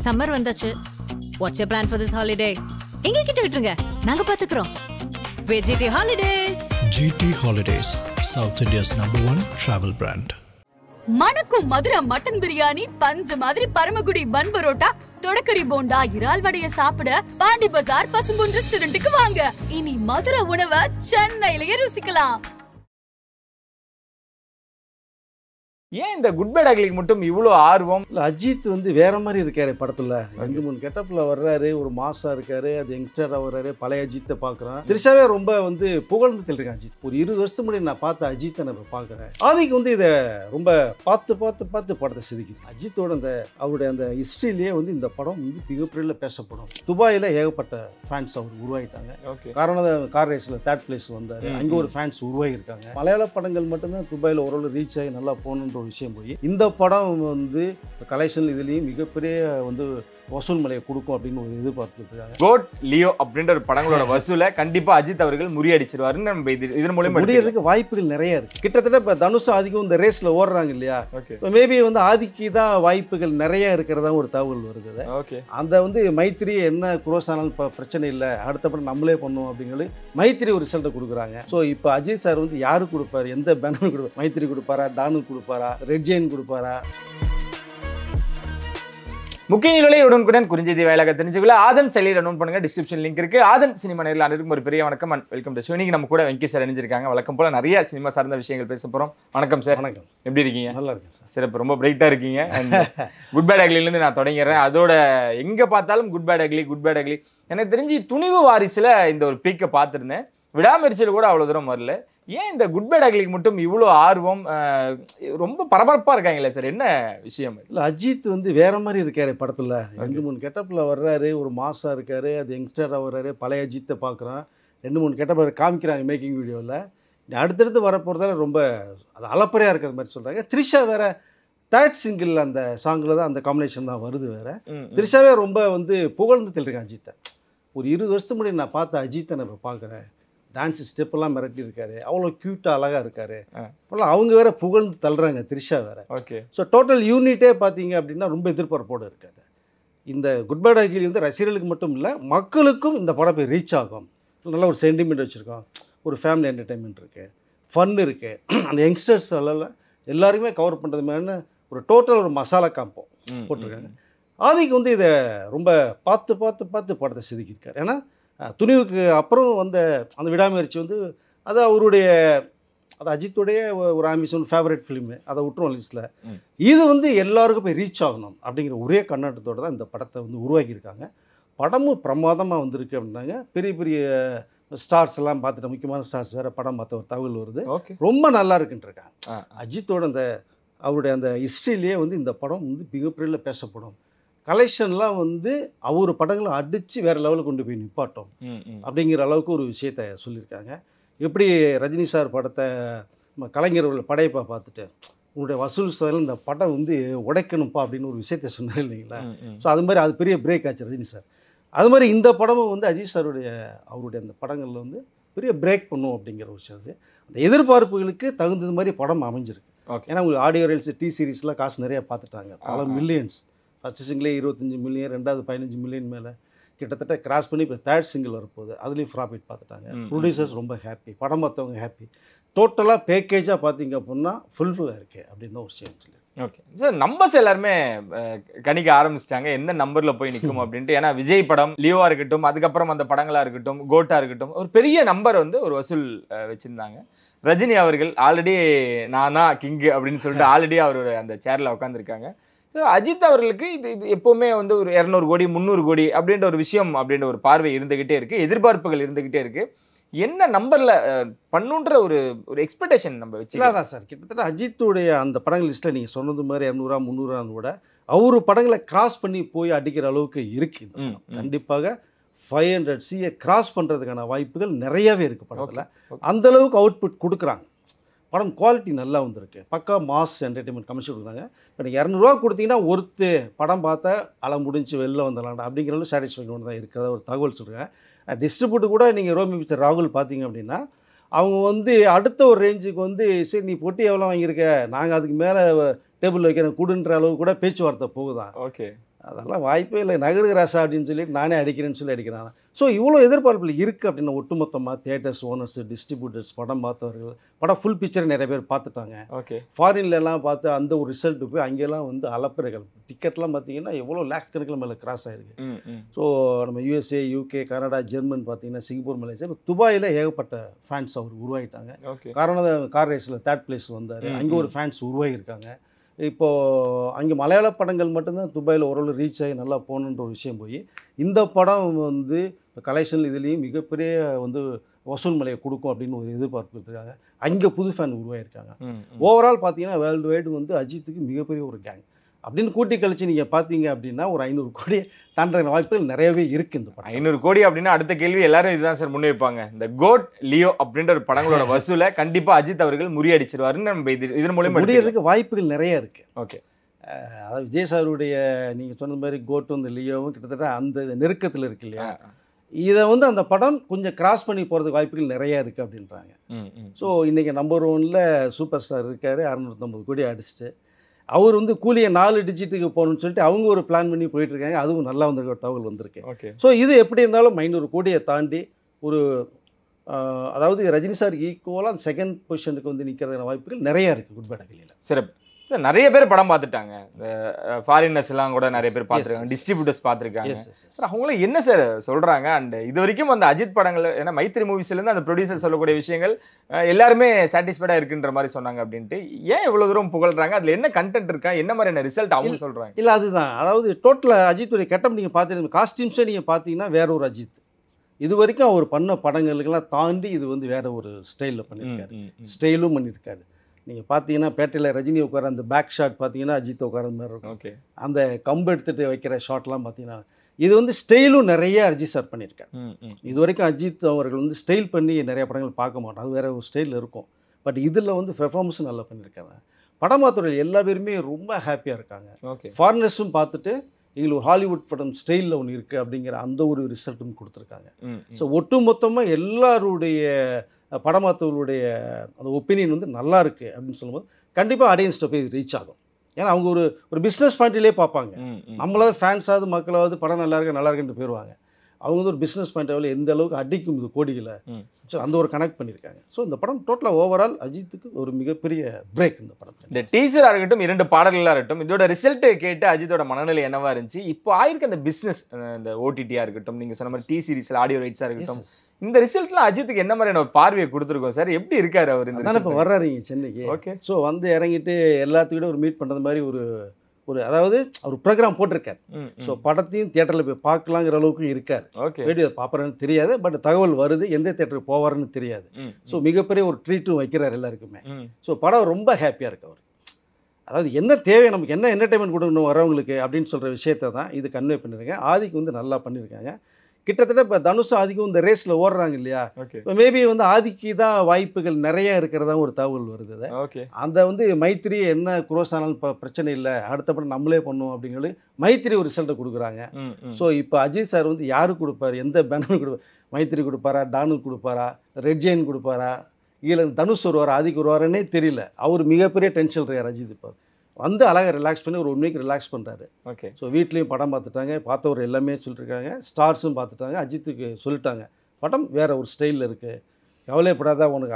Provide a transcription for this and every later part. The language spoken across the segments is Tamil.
சம்மர் வந்தாச்சு. What's your plan for this holiday? எங்க கிட்ட விட்டுருங்க, நாங்க பாத்துக்கிறோம். VGT Holidays. GT Holidays, South India's #1 travel brand. மணக்கும் மதுரை மட்டன் பிரியாணி, பஞ்சு மாதிரி பரமக்குடி பன் பரோட்டா, தொடக்கரி போண்டா, இறால் வடைய சாப்பிட பாண்டி பஜார் பசும்பொன் ரெஸ்டாரண்ட்டுக்கு வாங்க. இனி மதுரை உணவை சென்னையிலேயே ருசிக்கலாம். ஏன் இந்த குட் பேட் அக்லிக்கு மட்டும் இவ்வளோ ஆர்வம்? இல்லை, அஜித் வந்து வேற மாதிரி இருக்காரு படத்தில். 2-3 கெட்டப்பில் வர்றாரு, ஒரு மாசா இருக்காரு, அது யங்ஸ்டராக வர்றாரு. பழைய அஜித்தை பார்க்குறேன். திரிஷாவே ரொம்ப வந்து புகழ்ந்து இருக்கேன் அஜித். ஒரு 20 வருஷத்துக்கு முன்னாடி நான் பார்த்த அஜித்தை நான் இப்போ பார்க்குறேன். ஆதிக்கு வந்து இதை ரொம்ப பார்த்து படத்தை செதுக்கி அஜித்தோட அவருடைய அந்த ஹிஸ்ட்ரியிலேயே வந்து இந்த படம் வந்து மிகப்பெரிய பேசப்படும். துபாயில் ஏகப்பட்ட ஃபேன்ஸ் அவர் உருவாகிட்டாங்க. காரணம் கார் ரேஸில் 3rd பிளேஸ் வந்தார். அங்கே ஒரு ஃபேன்ஸ் உருவாகியிருக்காங்க. மலையாள படங்கள் மட்டும்தான் துபாயில் ஓரளவு ரீச் ஆகி நல்லா போகணுன்ற விஷயம் போய் இந்த படம் வந்து கலெக்ஷன் இதுலேயும் மிகப்பெரிய வந்து வசூல் மலையை கொடுக்கும் அப்படின்னு ஒரு எதிர்பார்த்துருக்காங்க. கோட் லியோ அப்படின்ற ஒரு படங்களோட வசூலை கண்டிப்பா அஜித் அவர்கள் முறியடிச்சிருவாருன்னு நம்ம இதன் மூலமா முடியறதுக்கு வாய்ப்புகள் நிறைய இருக்கு. கிட்டத்தட்ட இப்போ தனுஷும் ஆதிக்கும் இந்த ரேஸ்ல ஓடுறாங்க இல்லையா? மேபி வந்து ஆதிக்கு தான் வாய்ப்புகள் நிறைய இருக்கிறதா ஒரு தகவல் வருது. அந்த வந்து மைத்திரி என்ன குரோஸ் ஆனாலும் பிரச்சனை இல்லை, அடுத்த படம் நம்மளே பண்ணுவோம் அப்படிங்கிறது மைத்திரி ஒரு ரிசல்ட்டை கொடுக்குறாங்க. ஸோ இப்போ அஜித் சார் வந்து யாரு கொடுப்பாரு, எந்த பேனர் கொடுப்பாரு? மைத்திரி கொடுப்பாரா, டானு கொடுப்பாரா, ரெட் ஜெயின் கொடுப்பாரா? முக்கிய நிலையை உடனுக்குடன் குறிஞ்செய்தி வாயிலாக தெரிஞ்சுக்கல ஆதன் செயலியில் நோட் பண்ணுங்க. டிஸ்கிரிப்ஷன் லிங்க் இருக்கு. ஆதன் சினிமா நேரில் அனைவருக்கும் ஒரு பெரிய வணக்கம் அண்ட் வெல்கம் டு ஷோ. இன்னைக்கு நம்ம கூட வெங்கி சார் இணைஞ்சிருக்காங்க. வழக்கம் போல நிறைய சினிமா சார்ந்த விஷயங்கள் பேச போறோம். வணக்கம் சார். வணக்கம். எப்படி இருக்கீங்க? நல்லா இருக்கேன் சார். சார் இப்போ ரொம்ப பிரைட்டா இருக்கீங்க. அண்ட் குட் பேட் அக்லிலேருந்து நான் தொடங்கிறேன். அதோட எங்க பார்த்தாலும் குட் பேட் அக்லி. எனக்கு தெரிஞ்சு துணிவு வாரிசுல இந்த ஒரு பீக்கை பார்த்துருந்தேன். விடாமுயற்சியில் கூட அவ்வளோ தூரம் வரல. ஏன் இந்த குட் பேட் அக்லிக்கு மட்டும் இவ்வளோ ஆர்வம்? ரொம்ப பரபரப்பாக இருக்காங்களே சார், என்ன விஷயம்? இல்லை, அஜித் வந்து வேற மாதிரி இருக்காரு படத்தில். 2-3 கெட்டப்பில் வர்றாரு, ஒரு மாசா இருக்காரு, அது யங்ஸ்டராக வர்றாரு. பழைய அஜித்தை பார்க்குறோம். 2-3 கெட்டப்பில் காமிக்கிறாங்க மேக்கிங் வீடியோவில். அடுத்தடுத்து வரப்போகிறதால ரொம்ப அது அலப்பறையாக இருக்கிற மாதிரி சொல்கிறாங்க. த்ரிஷா வேற 3rd சிங்கிள் அந்த சாங்கில் தான் அந்த காம்பினேஷன் தான் வருது வேற. த்ரிஷாவே ரொம்ப வந்து புகழ்ந்து இருக்கேன் அஜித்தை. ஒரு 20 வருஷத்துக்கு முன்னாடி நான் பார்த்த அஜித்தை நான் இப்போ பார்க்குறேன். டான்ஸ் ஸ்டெப்பெல்லாம் மிரட்டி இருக்காரு, அவ்வளோ க்யூட்டாக அழகாக இருக்காரு. அவங்க வேற புகழ்ந்து தள்ளுறாங்க த்ரிஷா வேற. ஓகே. ஸோ டோட்டல் யூனிட்டே பார்த்தீங்க அப்படின்னா ரொம்ப எதிர்பார்ப்போடு இருக்காது. இந்த குட் பேட் அக்லி வந்து ரசிகர்களுக்கு மட்டும் இல்லை, மக்களுக்கும் இந்த படம் போய் ரீச் ஆகும். நல்ல ஒரு சென்டிமெண்ட் வச்சுருக்கோம், ஒரு ஃபேமிலி என்டர்டைன்மெண்ட் இருக்குது, ஃபன் இருக்குது. அந்த யங்ஸ்டர்ஸ் எல்லாருமே கவர் பண்ணுறது மாதிரி ஒரு டோட்டல் ஒரு மசாலா காம்போ போட்டிருக்காங்க. ஆதிக்கு வந்து இதை ரொம்ப பார்த்து படத்தை செதுக்கியிருக்காரு. ஏன்னா துணிவுக்கு அப்புறம் வந்த அந்த விடாமுயற்சி வந்து அது அவருடைய அது அஜித்துடைய ஒரு ஆம்பிஷன், ஃபேவரட் ஃபிலிமு. அதை விட்டுருவோம் லிஸ்ட்டில். இது வந்து எல்லாருக்கும் போய் ரீச் ஆகணும் அப்படிங்கிற ஒரே கண்ணோட்டத்தோடு தான் இந்த படத்தை வந்து உருவாக்கியிருக்காங்க. படமும் பிரமாதமாக வந்திருக்கு அப்படின்னாங்க. பெரிய ஸ்டார்ஸ் எல்லாம் பார்த்துட்டு, முக்கியமான ஸ்டார்ஸ் வேறு படம் பார்த்த ஒரு தகவல் வருது. ரொம்ப நல்லா இருக்குன்ட்ருக்காங்க. அஜித்தோட அவருடைய அந்த ஹிஸ்ட்ரியிலேயே வந்து இந்த படம் வந்து மிகப்பெரிய பேசப்படும். கலெக்ஷன்லாம் வந்து அவர் படங்களை அடித்து வேறு லெவலுக்கு கொண்டு போய் நிப்பாட்டோம் அப்படிங்கிற அளவுக்கு ஒரு விஷயத்தை சொல்லியிருக்காங்க. எப்படி ரஜினி சார் படத்தை கலைஞர்கள் படையப்பா பார்த்துட்டு உங்களுடைய வசூல் சார் இந்த படம் வந்து உடைக்கணும்ப்பா அப்படின்னு ஒரு விஷயத்த சொன்னார் இல்லைங்களா? ஸோ அது மாதிரி அது பெரிய பிரேக் ஆச்சு ரஜினி சார். அது மாதிரி இந்த படமும் வந்து அஜித் சாருடைய அவருடைய அந்த படங்களில் வந்து பெரிய பிரேக் பண்ணும் அப்படிங்கிற ஒரு விஷயம். அந்த எதிர்பார்ப்புகளுக்கு தகுந்தது மாதிரி படம் அமைஞ்சிருக்கு. ஏன்னா உங்களுக்கு ஆடியோ ரீல்ஸ், டி சீரீஸ்லாம் காசு நிறையா பார்த்துட்டாங்க, பல மில்லியன்ஸ். ஃபஸ்ட்டு சிங்கிளே 25 மில்லியன், ரெண்டாவது 15 மில்லியன் மேலே கிட்டத்தட்ட கிராஸ் பண்ணி இப்போ 3rd சிங்கிள் வரப்போகுது. அதுலேயும் ப்ராஃபிட் பார்த்துட்டாங்க. ப்ரொடியூசர்ஸ் ரொம்ப ஹாப்பி, படம் பார்த்தவங்க ஹாப்பி. டோட்டலாக பேக்கேஜாக பார்த்தீங்க அப்படின்னா ஃபுல்ஃபில்லாக இருக்குது அப்படின்னு தான் ஒரு விஷயம் சொல்லி. ஓகே சார், நம்பர்ஸ் எல்லாருமே கணிக்க ஆரம்பிச்சிட்டாங்க எந்த நம்பரில் போய் நிற்கும் அப்படின்ட்டு. ஏன்னா விஜய் படம், லியோவாக இருக்கட்டும், அதுக்கப்புறம் அந்த படங்களாக இருக்கட்டும், கோட்டாக இருக்கட்டும், ஒரு பெரிய நம்பர் வந்து ஒரு வசூல் வச்சுருந்தாங்க. ரஜினி அவர்கள் ஆல்ரெடி நான் தான் கிங்கு அப்படின்னு சொல்லிட்டு ஆல்ரெடி அவரோட அந்த சேரில் உட்காந்துருக்காங்க. அஜித் அவர்களுக்கு இது எப்போவுமே வந்து ஒரு 200 கோடி 300 கோடி அப்படின்ற ஒரு விஷயம் அப்படின்ற ஒரு பார்வை இருந்துகிட்டே இருக்கு, எதிர்பார்ப்புகள் இருந்துகிட்டே இருக்கு. என்ன நம்பர்ல பண்ணுன்ற ஒரு எக்ஸ்பெக்டேஷன் நம்ம வச்சுக்கலாம் தான் சார். கிட்டத்தட்ட அஜித்துடைய அந்த படங்கள் லிஸ்ட்டில் நீங்கள் சொன்னது மாதிரி 200 300 கூட அவரு படங்களை கிராஸ் பண்ணி போய் அடிக்கிற அளவுக்கு இருக்கு. கண்டிப்பாக 500 CA கிராஸ் பண்ணுறதுக்கான வாய்ப்புகள் நிறையவே இருக்குது படத்தில். அந்த அளவுக்கு அவுட்புட் கொடுக்குறாங்க. படம் குவாலிட்டி நல்லா வந்திருக்கு. பக்கா மாஸ் என்டர்டைன்மெண்ட் கமிஷன் கொடுக்குறாங்க. இப்போ நீங்கள் 200 கொடுத்தீங்கன்னா ஒருத்து படம் பார்த்தா முடிஞ்சு வெளில வந்துடலாம்டா அப்படிங்கிற அளவு சாட்டிஸ்ஃபேக்ஷன் தான் இருக்கிறத ஒரு தகவல் சொல்கிறேன். டிஸ்ட்ரிபியூட்டர் கூட நீங்கள் ரோமி பிக்சர் ராகுல் பார்த்தீங்க அப்படின்னா அவங்க வந்து அடுத்த ஒரு ரேஞ்சுக்கு வந்து சரி நீ பொட்டி எவ்வளோ வாங்கியிருக்க, நாங்கள் அதுக்கு மேலே டேபிள் வைக்கிற கூடுன்ற அளவு கூட பேச்சுவார்த்தை போகுதான். ஓகே. அதெல்லாம் வாய்ப்பே இல்லை. நகரு ராசா அப்படின்னு சொல்லிட்டு நானே அடிக்கிறேன்னு சொல்லி அடிக்கிறாங்க. ஸோ இவ்வளோ எதிர்பார்ப்புகள் இருக்குது அப்படின்னா ஒட்டுமொத்தமாக தியேட்டர்ஸ் ஓனர்ஸ், டிஸ்ட்ரிபியூட்டர்ஸ், படம் பார்த்தவர்கள், படம் ஃபுல் பிக்சர் நிறைய பேர் பார்த்துட்டாங்க. ஓகே. ஃபாரின்லலாம் பார்த்து அந்த ஒரு ரிசல்ட்டு போய் அங்கெல்லாம் வந்து அலப்பறைகள். டிக்கெட்லாம் பார்த்தீங்கன்னா எவ்வளோ லேக்ஸ் கணக்கில் மேலே கிராஸ் ஆகிருக்கு. ஸோ நம்ம USA, UK, கனடா, ஜெர்மன் பார்த்தீங்கன்னா சிங்கப்பூர், மலேசியா, இப்போ துபாயில் ஏகப்பட்ட ஃபேன்ஸ் அவர் உருவாகிட்டாங்க. காரணம் கார் ரேஸில் 3rd பிளேஸ் வந்தார். அங்கே ஒரு ஃபேன்ஸ் உருவாகியிருக்காங்க. இப்போது அங்கே மலையாள படங்கள் மட்டும்தான் துபாயில் ஓரளவு ரீச் ஆகி நல்லா போகணுன்ற ஒரு விஷயம் போய் இந்த படம் வந்து கலெக்ஷன் இதுலேயும் மிகப்பெரிய வந்து வசூல் மலையை கொடுக்கும் அப்படின்னு ஒரு எதிர்பார்ப்பு இருக்காங்க. அங்கே புது ஃபேன் உருவாகியிருக்காங்க. ஓவரால் பார்த்தீங்கன்னா வேர்ல்டு வைடு வந்து அஜித்துக்கு மிகப்பெரிய ஒரு கேங் அப்படின்னு கூட்டி கழிச்சு நீங்கள் பார்த்தீங்க அப்படின்னா ஒரு 500 கோடி தாண்டுற வாய்ப்புகள் நிறையவே இருக்குது இந்த படம். 500 கோடி அப்படின்னா அடுத்த கேள்வி எல்லாரும் இதுதான் சார் முன்வைப்பாங்க. இந்த கோட், லியோ அப்படின்ற ஒரு படங்களோட வசூலை கண்டிப்பாக அஜித் அவர்கள் முறியடிச்சிருவாருன்னு நம்ம இதன் மூலமா முடியறதுக்கு வாய்ப்புகள் நிறைய இருக்குது. ஓகே. அதாவது விஜய் சாருடைய நீங்கள் சொன்ன மாதிரி கோட்டும் இந்த லியோவும் கிட்டத்தட்ட அந்த நெருக்கத்தில் இருக்கு இல்லையா, இதை வந்து அந்த படம் கொஞ்சம் கிராஸ் பண்ணி போகிறதுக்கு வாய்ப்புகள் நிறையா இருக்குது அப்படின்றாங்க. ஸோ இன்றைக்கி நம்பர் 1ல் சூப்பர் ஸ்டார் இருக்கார், 650 கோடி அடிச்சுட்டு. அவர் வந்து கூலியை 4 டிஜிட்டுக்கு போகணும்னு சொல்லிட்டு அவங்க ஒரு பிளான் பண்ணி போயிட்டுருக்காங்க. அதுவும் நல்லா வந்திருக்க ஒரு தகவல் வந்திருக்கு. ஓகே. ஸோ இது எப்படி இருந்தாலும் 500 கோடியை தாண்டி ஒரு அதாவது ரஜினி சார் ஈக்குவலாக அந்த 2nd பொசிஷனுக்கு வந்து நிற்கிறதுக்கான வாய்ப்புகள் நிறையா இருக்குது குட் பேட் அகிலியில். சிறப்பு. நிறைய பேர் படம் பார்த்துட்டாங்க. இந்த ஃபாரினர்ஸ் எல்லாம் கூட நிறைய பேர் பார்த்துருக்காங்க, டிஸ்ட்ரிபியூட்டர்ஸ் பார்த்துருக்காங்க. அவங்களும் என்ன சார் சொல்கிறாங்க? அண்ட் இது வரைக்கும் அந்த அஜித் படங்கள், ஏன்னா மைத்ரி மூவிஸ்லேருந்து அந்த ப்ரொடியூசர் சொல்லக்கூடிய விஷயங்கள் எல்லாருமே சாட்டிஸ்ஃபைடாக இருக்குன்ற மாதிரி சொன்னாங்க அப்படின்ட்டு ஏன் இவ்வளோ தூரம் புகழ்றாங்க? அதில் என்ன கண்டென்ட் இருக்கா, என்ன மாதிரியான ரிசல்ட் அவங்க சொல்கிறாங்க? இல்லை அதுதான், அதாவது டோட்டலாக அஜித்துடைய கெட்டப் நீங்கள் பார்த்துருங்க, காஸ்டியூம்ஸே நீங்கள் பார்த்தீங்கன்னா வேற ஒரு அஜித். இது வரைக்கும் அவர் பண்ண படங்களுக்கெல்லாம் தாண்டி இது வந்து வேற ஒரு ஸ்டைலில் பண்ணியிருக்காரு, ஸ்டைலும் பண்ணியிருக்காரு. நீங்கள் பார்த்தீங்கன்னா பேட்டையில் ரஜினி உட்கார அந்த பேக் ஷாட் பார்த்தீங்கன்னா அஜித் உட்கார மாதிரி இருக்கும். ஓகே. அந்த கம்பு எடுத்துகிட்டு வைக்கிற ஷாட்லாம் பார்த்தீங்கன்னா இது வந்து ஸ்டைலும் நிறைய அஜித் சார் பண்ணியிருக்காரு. இது வரைக்கும் அஜித் அவர்கள் வந்து ஸ்டைல் பண்ணி நிறைய படங்கள் பார்க்க மாட்டோம், அது வேறு ஒரு ஸ்டைல் இருக்கும். பட் இதில் வந்து பெர்ஃபார்மன்ஸும் நல்லா பண்ணியிருக்காங்க. படமாத்துறையில் எல்லா பேருமே ரொம்ப ஹாப்பியாக இருக்காங்க. ஓகே. ஃபாரினர்ஸும் பார்த்துட்டு எங்களுக்கு ஒரு ஹாலிவுட் படம் ஸ்டைலில் ஒன்று இருக்குது அப்படிங்கிற அந்த ஒரு ரிசல்ட்டும் கொடுத்துருக்காங்க. ஸோ ஒட்டு மொத்தமாக எல்லாருடைய படமாத்தவர்களுடைய அந்த ஒப்பீனியன் வந்து நல்லா இருக்குது அப்படின்னு சொல்லும்போது கண்டிப்பாக ஆடியன்ஸ்ட்டை போய் ரீச் ஆகும். ஏன்னா அவங்க ஒரு பிஸ்னஸ் பாயிண்ட்லேயே பார்ப்பாங்க. நம்மளாவது ஃபேன்ஸாவது மக்களாவது படம் நல்லா இருக்குன்னு போயிடுவாங்க. அவங்க வந்து ஒரு பிஸ்னஸ் பாயிண்ட் ஆகல எந்த அளவுக்கு அடிக்கும் இது கோடிகளை, ஸோ அந்த ஒரு கனெக்ட் பண்ணியிருக்காங்க. ஸோ இந்த படம் டோட்டலாக ஓவரால் அஜித்துக்கு ஒரு மிகப்பெரிய பிரேக் இந்த படம். இந்த டீசராக இருக்கட்டும், 2 பாடல்களாக இருக்கட்டும், இதோட ரிசல்ட்டு கேட்டு அஜித்தோட மனநிலை என்னவா இருந்துச்சு? இப்போ ஆயிருக்கு அந்த பிஸ்னஸ், இந்த OTTயாக இருக்கட்டும், நீங்கள் சொன்ன மாதிரி சீரிஸில் ஆடியோ ரைட்ஸாக இருக்கட்டும், இந்த ரிசல்ட்லாம் அஜித்துக்கு என்ன மாதிரியான ஒரு பார்வையை கொடுத்துருக்கோம் சார்? எப்படி இருக்காரு அவர்? இந்த இப்போ வர்றாருங்க சென்னைக்கு. ஓகே. ஸோ வந்து இறங்கிட்டு எல்லாத்துக்கிட்ட ஒரு மீட் பண்ணுறது மாதிரி ஒரு அதாவது அவர் ப்ரோக்ராம் போட்டிருக்காரு. ஸோ படத்தையும் தியேட்டரில் போய் பார்க்கலாங்கிற அளவுக்கு இருக்கார். ஓகே. வீடியோ பார்ப்பறேன்னு தெரியாது, பட் தகவல் வருது, எந்த தியேட்டருக்கு போவாருன்னு தெரியாது. ஸோ மிகப்பெரிய ஒரு ட்ரீட்டும் வைக்கிறார் எல்லாருக்குமே. ஸோ படம் ரொம்ப ஹாப்பியாக இருக்கு அவர். அதாவது என்ன தேவை, நமக்கு என்ன என்டர்டைன்மெண்ட் கொடுக்கணும் வரவங்களுக்கு அப்படின்னு சொல்கிற விஷயத்தை தான் இது கன்வே பண்ணியிருக்கேன். ஆதிக்கு வந்து நல்லா பண்ணியிருக்காங்க. கிட்டத்தட்ட இப்போ தனுஷும் ஆதிக்கும் இந்த ரேஸில் ஓடுறாங்க இல்லையா, இப்போ மேபி வந்து ஆதிக்கு தான் வாய்ப்புகள் நிறைய இருக்கிறதா ஒரு தகவல் வருது. அந்த வந்து மைத்திரி என்ன குரோஸ் ஆனாலும் பிரச்சனை இல்லை, அடுத்த படம் நம்மளே பண்ணுவோம் அப்படிங்கிறது மைத்திரி ஒரு ரிசல்ட்டை கொடுக்குறாங்க. ஸோ இப்போ அஜித் சார் வந்து யாருக்கு கொடுப்பாரு, எந்த பேனர் கொடுப்பார், மைத்திரி கொடுப்பாரா, டானுக்கு கொடுப்பாரா, ரெட் ஜெயின் கொடுப்பாரா, இல்லை தனுஷ் வருவார், ஆதிக்கு வருவாருன்னே தெரியல. அவர் மிகப்பெரிய டென்ஷன் இருக்கார் அஜித். இப்போ வந்து அழகாக ரிலாக்ஸ் பண்ணி ஒரு 1 வீக் ரிலாக்ஸ் பண்ணுறாரு. ஓகே. ஸோ வீட்லேயும் படம் பார்த்துட்டாங்க, பார்த்தவர் எல்லாமே சொல்லியிருக்காங்க, ஸ்டார்ஸும் பார்த்துட்டாங்க, அஜித்துக்கு சொல்லிட்டாங்க படம் வேறு ஒரு ஸ்டைலில் இருக்குது, கவலைப்படாத உனக்கு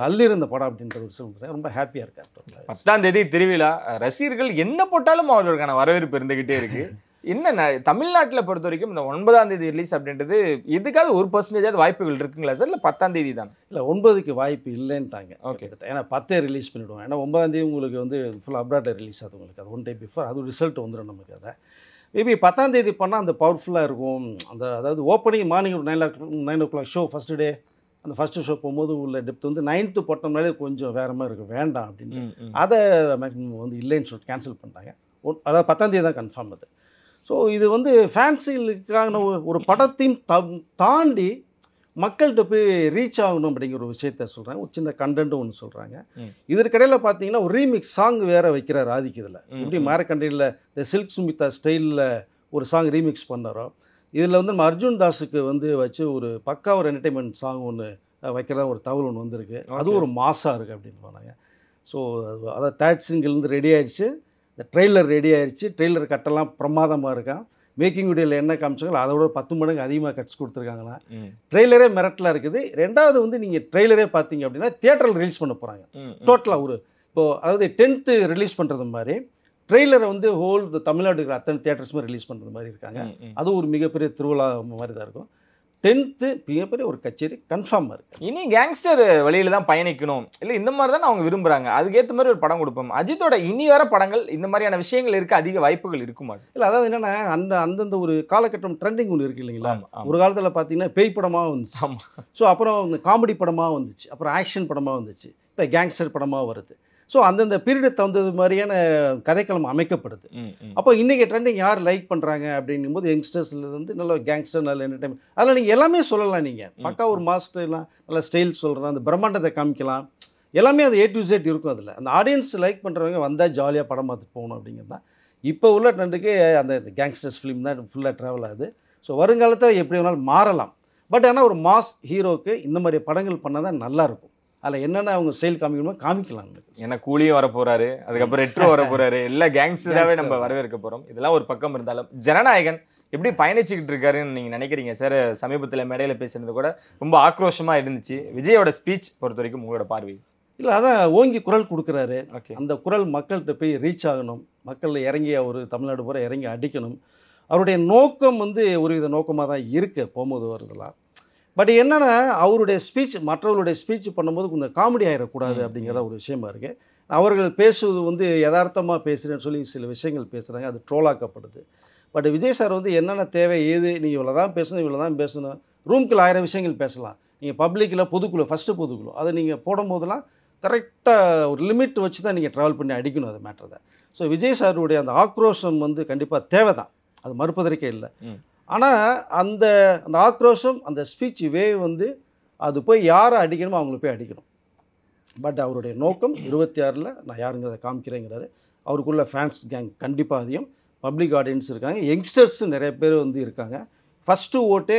அள்ளிருந்த படம் அப்படின்ற ஒரு சொல்கிறேன். ரொம்ப ஹாப்பியாக இருக்கார். 10ஆம் தேதி திருவிழா, ரசிகர்கள் என்ன போட்டாலும் அவர்களுக்கான வரவேற்பு இருந்துக்கிட்டே இருக்குது. என்ன தமிழ்நாட்டில் பொறுத்த வரைக்கும் இந்த 9ஆம் தேதி ரிலீஸ் அப்படின்றது எதுக்காவது 1% வாய்ப்புகள் இருக்குங்களா சார்? இல்லை 10ஆம் தேதி தான்? இல்லை 9க்கு வாய்ப்பு இல்லைன்ட்டாங்க. ஓகே. ஏன்னா 10 ரிலீஸ் பண்ணிவிடுவோம். ஏன்னா 9ஆம் தேதி உங்களுக்கு வந்து ஃபுல் அப்ராட் ரிலீஸ் ஆகுது உங்களுக்கு, அது 1 டே பிஃபோர், அது ரிசல்ட் வந்துடும் நமக்கு. அதை மேபி 10ஆம் தேதி பண்ணால் அந்த பவர்ஃபுல்லாக இருக்கும். அந்த அதாவது opening morning 9 o'clock show first day, அந்த ஃபஸ்ட்டு ஷோ போகும்போது உள்ள டெப்த் வந்து 9th போட்டோம்னாலே கொஞ்சம் வேறு மாதிரி இருக்கும், வேண்டாம் அப்படின்னு அதை மேக்ஸிமம் வந்து இல்லைன்னு சொல்லிட்டு கேன்சல் பண்ணிட்டாங்க. அதாவது 10ஆம் தேதி தான் கன்ஃபார்ம் அது. ஸோ இது வந்து ஃபேன்ஸுகளுக்கான ஒரு படத்தையும் தாண்டி மக்கள்கிட்ட போய் ரீச் ஆகணும் அப்படிங்கிற ஒரு விஷயத்த சொல்கிறாங்க. ஒரு சின்ன கண்டென்ட்டும் ஒன்று சொல்கிறாங்க. இதற்கிடையில் பார்த்தீங்கன்னா ஒரு ரீமிக்ஸ் சாங் வேறு வைக்கிறார் ஆதிக்கு. இதில் எப்படி மாரக்கண்டையில் இந்த சில்க் சுமிதா ஸ்டைலில் ஒரு சாங் ரீமிக்ஸ் பண்ணாரோ, இதில் வந்து நம்ம அர்ஜுன் தாஸுக்கு வந்து வச்சு ஒரு பக்கா ஒரு என்டர்டைன்மெண்ட் சாங் ஒன்று வைக்கிறதா ஒரு தகவல் ஒன்று வந்திருக்கு. அதுவும் ஒரு மாசாக இருக்குது அப்படின்னு சொன்னாங்க. ஸோ அதாவது 3rd சிங்கிள் வந்து ரெடி ஆகிடுச்சு. இந்த ட்ரெய்லர் ரெடி ஆயிடுச்சு, ட்ரெய்லர் கட்டெல்லாம் பிரமாதமாக இருக்கான். மேக்கிங் வீடியோவில் என்ன காமிச்சாங்களோ அதை விட 10 மடங்கு அதிகமாக கட்ஸ் கொடுத்துருக்காங்களா. ட்ரெய்லரே மிரட்டலாக இருக்குது. ரெண்டாவது வந்து நீங்கள் ட்ரெய்லரே பார்த்தீங்க அப்படின்னா தியேட்டரில் ரிலீஸ் பண்ண போகிறாங்க. டோட்டலாக ஒரு இப்போது அதாவது 10th ரிலீஸ் பண்ணுறது மாதிரி ட்ரெய்லரை வந்து ஹோல் தமிழ்நாடு இருக்கிற அத்தனை தியேட்டர்ஸுமே ரிலீஸ் பண்ணுறது மாதிரி இருக்காங்க. அது ஒரு மிகப்பெரிய திருவிழா மாதிரி தான் இருக்கும். 10th மிகப்பெரிய ஒரு கச்சேரி கன்ஃபார்மாக இருக்குது. இனி கேங்ஸ்டர் வழியில தான் பயணிக்கணும் இல்லை இந்த மாதிரி தான் அவங்க விரும்புகிறாங்க. அதுக்கேற்ற மாதிரி ஒரு படம் கொடுப்போம். அஜித்தோட இனி வர படங்கள் இந்த மாதிரியான விஷயங்கள் இருக்க அதிக வாய்ப்புகள் இருக்குமா? இல்லை அதாவது என்னென்னா அந்தந்த ஒரு காலகட்டம் ட்ரெண்டிங் ஒன்று இருக்குது இல்லைங்களா. ஒரு காலத்தில் பார்த்தீங்கன்னா பேய் படமாக வந்துச்சு. ஸோ அப்புறம் காமெடி படமாக வந்துச்சு, அப்புறம் ஆக்ஷன் படமாக வந்துச்சு, இப்போ கேங்ஸ்டர் படமாக வருது. ஸோ அந்தந்த பீரியடை தகுந்தது மாதிரியான கதைக்களம் அமைக்கப்படுது. அப்போ இன்றைக்கி ட்ரெண்டிங் யார் லைக் பண்ணுறாங்க அப்படிங்கும்போது யங்ஸ்டர்ஸ்லேருந்து நல்ல கேங்ஸ்டர், நல்ல என்டர்டைன்மெண்ட், அதில் நீங்கள் எல்லாமே சொல்லலாம். நீங்கள் பக்கா ஒரு மாஸ்டர்லாம் நல்ல ஸ்டைல் சொல்கிறேன், அந்த பிரம்மாண்டத்தை காமிக்கலாம், எல்லாமே அது A to Z இருக்கும். அதில் அந்த ஆடியன்ஸ் லைக் பண்ணுறவங்க வந்தால் ஜாலியாக படம் பார்த்துட்டு போகணும் அப்படிங்கிறது தான் இப்போ உள்ள ட்ரெண்டுக்கு. அந்த கேங்ஸ்டர்ஸ் ஃபிலிம் தான் ஃபுல்லாக ட்ராவல் ஆகுது. ஸோ வருங்காலத்தில் எப்படி வேணாலும் மாறலாம். பட் ஆனால் ஒரு மாஸ் ஹீரோக்கு இந்த மாதிரி படங்கள் பண்ணால் தான் நல்லாயிருக்கும். அதில் என்னென்ன அவங்க ஸ்டைல் காமிக்கணுமோ காமிக்கலாம். ஏன்னா கூலியும் வர போறாரு, அதுக்கப்புறம் ரெட்ரோ வர போறாரு, எல்லாம் கேங்ஸ்டராகவே நம்ம வரவேற்க போகிறோம். இதெல்லாம் ஒரு பக்கம் இருந்தாலும் ஜனநாயகன் எப்படி பயணிச்சுக்கிட்டு இருக்காருன்னு நீங்கள் நினைக்கிறீங்க சார்? சமீபத்தில் மேடையில் பேசுனது கூட ரொம்ப ஆக்ரோஷமாக இருந்துச்சு. விஜயோட ஸ்பீச் பொறுத்த வரைக்கும் உங்களோட பார்வை? இல்லை அதான் ஓங்கி குரல் கொடுக்குறாரு. ஓகே, அந்த குரல் மக்கள்கிட்ட போய் ரீச் ஆகணும், மக்கள் இறங்கி அவர் தமிழ்நாடு பூரா இறங்கி அடிக்கணும். அவருடைய நோக்கம் வந்து ஒருவித நோக்கமாக தான் இருக்குது போகும்போது வருதெல்லாம். பட் என்னென்னா அவருடைய ஸ்பீச் மற்றவர்களுடைய ஸ்பீச் பண்ணும்போது கொஞ்சம் காமெடி ஆகிடக்கூடாது அப்படிங்கிறத ஒரு விஷயமா இருக்குது. அவர்கள் பேசுவது வந்து யதார்த்தமாக பேசுகிறேன்னு சொல்லி சில விஷயங்கள் பேசுகிறாங்க, அது ட்ரோலாக்கப்படுது. பட் விஜய் சார் வந்து என்னென்ன தேவை ஏது, நீங்கள் இவ்வளோ தான் பேசணும், இவ்வளோ தான் பேசணும், ரூம்குள்ள 1000 விஷயங்கள் பேசலாம். நீங்கள் பப்ளிக்கில் பொதுக்குழு ஃபஸ்ட்டு பொதுக்குழு அதை நீங்கள் போடும்போதெல்லாம் கரெக்டாக ஒரு லிமிட் வச்சு தான் நீங்கள் ட்ராவல் பண்ணி அடிக்கணும் அது மேட்டரை. ஸோ விஜய் சாருடைய அந்த ஆக்ரோஷம் வந்து கண்டிப்பாக தேவை தான், அது மறுப்பதற்கே இல்லை. ஆனால் அந்த ஆக்ரோஷம், அந்த ஸ்பீச் வே வந்து அது போய் யாரை அடிக்கணுமோ அவங்கள போய் அடிக்கணும். பட் அவருடைய நோக்கம் 26ல் நான் யாருங்கிறத காமிக்கிறேங்கிறாரு. அவருக்குள்ள ஃபேன்ஸ் கேங் கண்டிப்பாக அதிகம், பப்ளிக் ஆடியன்ஸ் இருக்காங்க, யங்ஸ்டர்ஸ் நிறைய பேர் வந்து இருக்காங்க. ஃபஸ்ட்டு ஓட்டே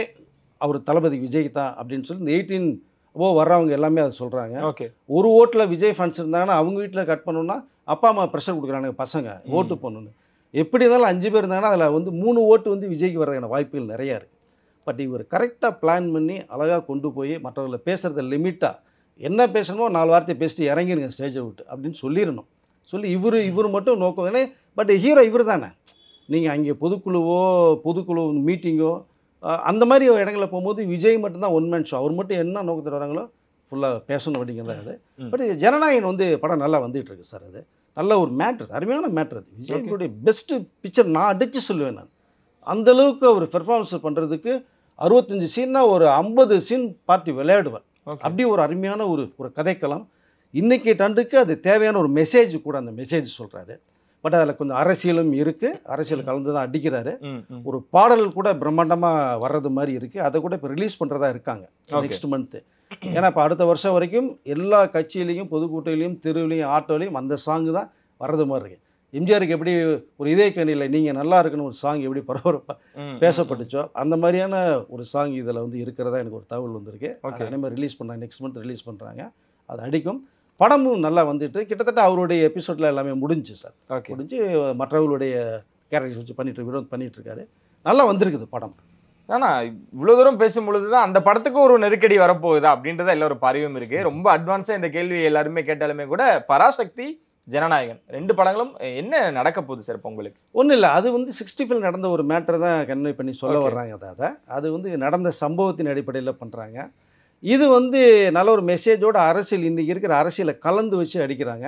அவர் தளபதி விஜய் தான் அப்படின்னு சொல்லி இந்த 18 வர்றவங்க எல்லாமே அதை சொல்கிறாங்க. ஓகே, ஒரு ஓட்டில் விஜய் ஃபேன்ஸ் இருந்தாங்கன்னா அவங்க வீட்டில் கட் பண்ணணுன்னா அப்பா அம்மா ப்ரெஷர் கொடுக்குறாங்க பசங்க ஓட்டு பண்ணணுன்னு. எப்படி இருந்தாலும் 5 பேர் இருந்தாங்கன்னா அதில் வந்து 3 ஓட்டு வந்து விஜய்க்கு வர்றதுக்கான வாய்ப்புகள் நிறையா இருக்குது. பட் இவர் கரெக்டாக பிளான் பண்ணி அழகாக கொண்டு போய் மற்றவர்களை பேசுகிறத லிமிட்டாக என்ன பேசணுமோ 4 வார்த்தையை பேசிட்டு இறங்கிருங்க ஸ்டேஜை விட்டு அப்படின்னு சொல்லிடணும். சொல்லி இவர் மட்டும் நோக்கம். ஏன்னா பட் ஹீரோ இவர் தானே. நீங்கள் அங்கே பொதுக்குழு மீட்டிங்கோ அந்த மாதிரி இடங்களில் போகும்போது விஜய் மட்டும்தான் ஒன் மேன் ஷோ. அவர் மட்டும் என்ன நோக்கத்தில் வராங்களோ ஃபுல்லாக பேசணும் அப்படிங்கிறது அது. பட் ஜனநாயகன் வந்து படம் நல்லா வந்துகிட்டு இருக்கு சார். அது நல்ல ஒரு மேட்ரு, அருமையான மேட்ரு. அது விஜய்களுடைய பெஸ்ட்டு பிக்சர் நான் அடித்து சொல்லுவேன். நான் அந்தளவுக்கு அவர் பெர்ஃபார்மன்ஸ் பண்ணுறதுக்கு 65 சீன்னா ஒரு 50 சீன் பார்ட்டி விளையாடுவார். அப்படி ஒரு அருமையான ஒரு கதைக்களம். இன்றைக்கி ட்ரெண்டுக்கு அது தேவையான ஒரு மெசேஜ் கூட, அந்த மெசேஜ் சொல்கிறாரு. பட் அதில் கொஞ்சம் அரசியலும் இருக்குது, அரசியல் கலந்து தான் அடிக்கிறாரு. ஒரு பாடல் கூட பிரம்மாண்டமாக வர்றது மாதிரி இருக்குது, அதை கூட இப்போ ரிலீஸ் பண்ணுறதா இருக்காங்க நெக்ஸ்ட் மந்த்து. ஏன்னா இப்போ அடுத்த வருஷம் வரைக்கும் எல்லா கட்சியிலையும் பொதுக்கூட்டையிலையும் தெருவிலையும் ஆட்டோலையும் அந்த சாங்கு தான் வர்றது மாதிரி இருக்குது. எம்ஜிஆருக்கு எப்படி ஒரு இதே கணியில் நீங்கள் நல்லா இருக்கணும் ஒரு சாங் எப்படி பரபரப்பாக பேசப்பட்டுச்சோ அந்த மாதிரியான ஒரு சாங் இதில் வந்து இருக்கிறதா எனக்கு ஒரு தகவல் வந்திருக்கு. அதே மாதிரி ரிலீஸ் பண்ணாங்க, நெக்ஸ்ட் மந்த் ரிலீஸ் பண்ணுறாங்க. அது அடிக்கும். படமும் நல்லா வந்துட்டு கிட்டத்தட்ட அவருடைய எபிசோடில் எல்லாமே முடிஞ்சு சார். முடிஞ்சு மற்றவர்களுடைய கேரக்டர்ஸ் வச்சு பண்ணிகிட்ருக்காரு. நல்லா வந்திருக்குது படம். ஆனால் இவ்வளோ தூரம் பேசும்பொழுது தான் அந்த படத்துக்கு ஒரு நெருக்கடி வரப்போகுதா அப்படின்றத எல்லா ஒரு பார்வையும் இருக்குது. ரொம்ப அட்வான்ஸாக இந்த கேள்வி எல்லாருமே கேட்டாலுமே கூட பராசக்தி, ஜனநாயகன் 2 படங்களும் என்ன நடக்க போகுது சார் இப்போ உங்களுக்கு? ஒன்றும் இல்லை, அது வந்து 65 நடந்த ஒரு மேட்டரை தான் கன்வே பண்ணி சொல்ல வர்றாங்க. அது வந்து நடந்த சம்பவத்தின் அடிப்படையில் பண்ணுறாங்க. இது வந்து நல்ல ஒரு மெசேஜோட அரசியல் இன்றைக்கி இருக்கிற அரசியலை கலந்து வச்சு அடிக்கிறாங்க.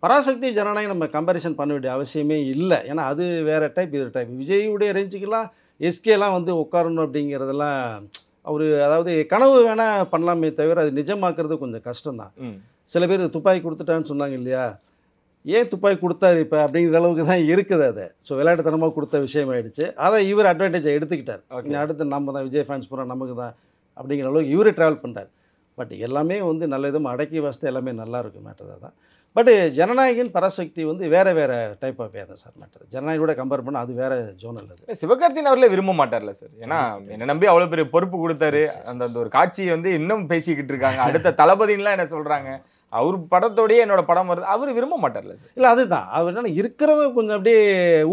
பராசக்தி ஜனநாயகம் நம்ம கம்பேரிசன் பண்ண வேண்டிய அவசியமே இல்லை. ஏன்னா அது வேறு டைப், இது டைப். விஜயுடைய ரேஞ்சுக்கெல்லாம் எஸ்கேலாம் வந்து உட்காரணும் அப்படிங்கிறதெல்லாம் அவர் அதாவது கனவு வேணால் பண்ணலாமே தவிர அது நிஜமாக்குறது கொஞ்சம் கஷ்டம்தான். சில பேர் துப்பாக்கி கொடுத்துட்டான்னு சொன்னாங்க இல்லையா, ஏன் துப்பாக்கி கொடுத்தாரு இப்போ அப்படிங்கிற அளவுக்கு தான் இருக்குது அது. ஸோ விளையாட்டுத்தனமாக கொடுத்த விஷயம் ஆகிடுச்சு. அதை இவர் அட்வான்டேஜை எடுத்துக்கிட்டார். அடுத்து நம்ம தான் விஜய் ஃபேன்ஸ் போகிறோம் நமக்கு தான் அப்படிங்கிற அளவுக்கு இவரே ட்ராவல் பண்ணுறார். பட் எல்லாமே வந்து நல்ல விதமாக அடக்கி வசதி எல்லாமே நல்லா இருக்கும் மேட்டர் தான். பட் ஜனநாயகன் பராசக்தி வந்து வேறு டைப் ஆஃப் வேறு சார் மேட்டர். ஜனநாயகோட கம்பேர் பண்ணால் அது வேறு ஜோனல். அது சிவகார்த்திகேயன் அவர்களே விரும்ப மாட்டார்ல சார். ஏன்னா என்ன நம்பி அவ்வளோ பெரிய பொறுப்பு கொடுத்தாரு. அந்த ஒரு காட்சியை வந்து இன்னும் பேசிக்கிட்டு இருக்காங்க. அடுத்த தளபதின்லாம் என்ன சொல்கிறாங்க. அவர் படத்தோடய என்னோட படம் வருது அவர் விரும்ப மாட்டார்ல சார். இல்லை அதுதான் அவர் என்னன்னா இருக்கிறவங்க கொஞ்சம் அப்படியே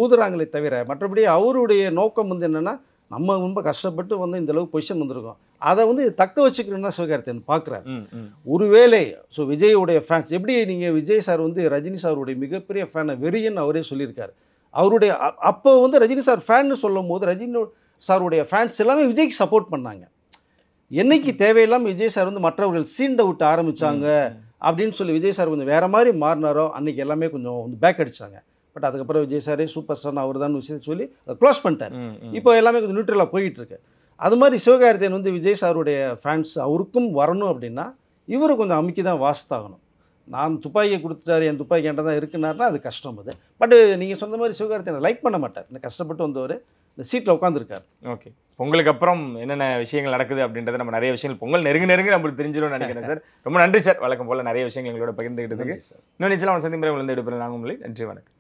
ஊதுறாங்களே தவிர மற்றபடி அவருடைய நோக்கம் வந்து என்னென்னா நம்ம ரொம்ப கஷ்டப்பட்டு வந்து இந்த அளவுக்கு பொசிஷன் வந்திருக்கோம் அதை வந்து தக்க வச்சுக்கணும்னு தான் சிவகார்த்திகேயன் பார்க்குறாரு. ஒருவேளை ஸோ விஜயோடைய ஃபேன்ஸ் எப்படி நீங்கள் விஜய் சார் வந்து ரஜினி சாருடைய மிகப்பெரிய ஃபேனை வெறியன்னு அவரே சொல்லியிருக்காரு. அவருடைய அப்போ வந்து ரஜினி சார் ஃபேன்னு சொல்லும் போது ரஜினி சாருடைய ஃபேன்ஸ் எல்லாமே விஜய்க்கு சப்போர்ட் பண்ணாங்க. என்னைக்கு தேவையில்லாமல் விஜய் சார் வந்து மற்றவர்கள் சீண்ட விட்டு ஆரம்பித்தாங்க அப்படின்னு சொல்லி விஜய் சார் கொஞ்சம் வேறு மாதிரி மாறினாரோ அன்றைக்கி எல்லாமே கொஞ்சம் வந்து பேக் அடித்தாங்க. பட் அதுக்கப்புறம் விஜய் சாரே சூப்பர் ஸ்டார் அவர் தான் விஷயத்தை சொல்லி அதை க்ளோஸ் பண்ணிட்டார். இப்போ எல்லாமே கொஞ்சம் நியூட்ரலாக போயிட்டுருக்கு. அது மாதிரி சிவகார்த்திகேயன் வந்து விஜய் சாருடைய ஃபேன்ஸ் அவருக்கும் வரணும் அப்படின்னா இவர் கொஞ்சம் அமுக்கி தான் வாசித்தாகணும். நான் துப்பாக்கியை கொடுத்துட்டாரு என் துப்பாக்கி என்கிட்ட தான் இருக்குனாருன்னா அது கஷ்டம் அது. பட் நீங்கள் சொன்ன மாதிரி சிவகார்த்திகேயன் லைக் பண்ண மாட்டார். இந்த கஷ்டப்பட்டு வந்தவர் இந்த சீட்டில் உட்காந்துருக்காரு. ஓகே, பொங்கலுக்கு அப்புறம் என்னென்ன விஷயங்கள் நடக்குது அப்படின்றத நம்ம நிறைய விஷயங்கள் பொங்கல் நெருங்க நம்மளுக்கு தெரிஞ்சிடும்னு நினைக்கிறேன் சார். ரொம்ப நன்றி சார், வழக்கம் போல் நிறைய விஷயங்கள் எங்களோட பகிர்ந்துக்கிட்டதுக்கு. இன்னும் நிச்சயம் சந்திமுறை விழுந்து எடுப்பேன். நாங்கள் நன்றி, வணக்கம்.